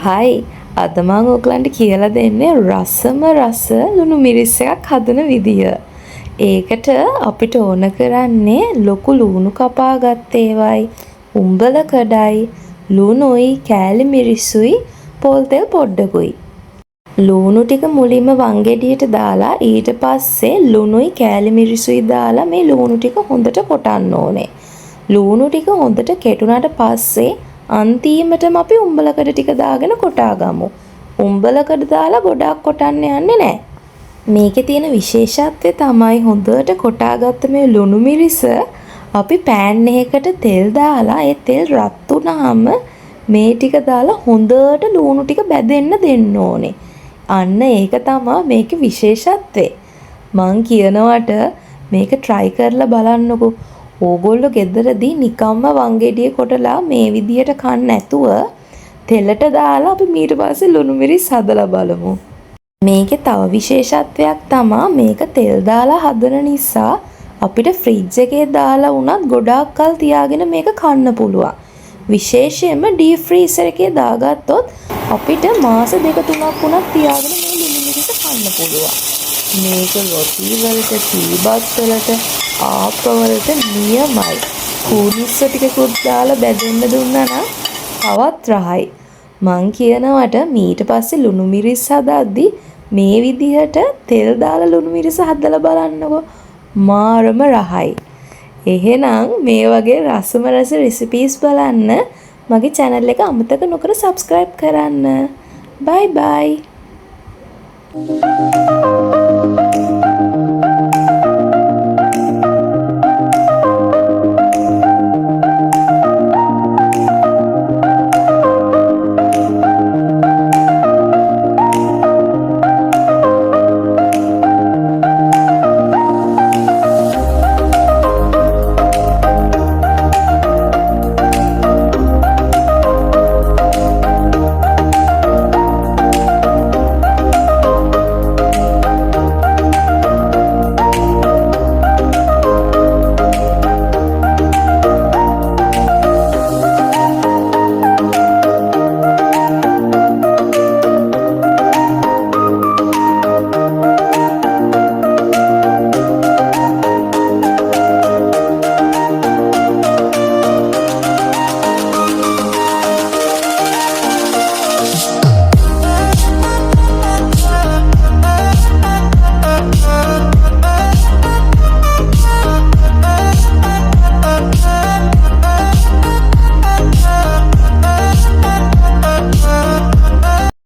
හයි අද මම ඔයගලන්ට කියලා දෙන්නේ රසම රස ලුණු මිරිස් එකක් හදන විදිය. ඒකට අපිට ඕන කරන්නේ ලොකු ලුණු කපා ගත්ත ඒවයි, උඹල කඩයි, ලුණුයි, කෑලි මිරිසුයි, පොල් තෙල් පොඩ්ඩකුයි. ලුණු ටික මුලින්ම වංගෙඩියට දාලා ඊට පස්සේ ලුණුයි කෑලි මිරිසුයි දාලා මේ ලුණු ටික හොඳට කොටන්න ඕනේ. ලුණු ටික හොඳට කෙටුණාට පස්සේ අන්තිමටම අපි උඹලකඩ ටික දාගෙන කොටා ගමු. උඹලකඩ දාලා ගොඩක් කොටන්න යන්නේ නැහැ. මේකේ තියෙන විශේෂත්වය තමයි හොඳට කොටාගත්ත මේ ලුණු මිරිස අපි පෑන් එකකට තෙල් දාලා ඒ තෙල් රත් වුණාම මේ ටික දාලා හොඳට ලුණු ටික බැදෙන්න දෙන්න ඕනේ. අන්න ඒක තමයි මේකේ විශේෂත්වය. මං කියනවට මේක try කරලා බලන්නකෝ. ඕගොල්ලෝ ගෙදරදී නිකම්ම වංගෙඩිය කොටලා මේ විදියට කන්න නැතුව තෙලට දාලා අපි ඊට පස්සේ ලුණු මිරිස් හදලා බලමු. මේකේ තව විශේෂත්වයක් තමයි මේක තෙල් දාලා හදන නිසා අපිට ෆ්‍රිජ් එකේ දාලා වුණත් ගොඩාක් කල් තියාගෙන මේක කන්න පුළුවන්. විශේෂයෙන්ම ඩීප් ෆ්‍රීසර් එකේ දාගත්තොත් අපිට මාස 2-3ක් වුණත් තියාගෙන මේ ලුණු මිරිස් කන්න පුළුවන්. මේක රොටි වලට, තීබත් වලට, ආප්ප වලට නියමයි. කූනිස්ස ටිකකුත් දාලා බෙදෙන්න දුන්නා නම් තවත් රහයි. මං කියනවට ඊට පස්සේ ලුණු මිරිස් හදද්දි මේ විදිහට තෙල් දාලා ලුණු මිරිස් හදලා බලන්නකෝ. මාරම රහයි. එහෙනම් මේ වගේ රසම රස රෙසිපීස් බලන්න මගේ channel එක අමතක නොකර subscribe කරන්න. bye bye.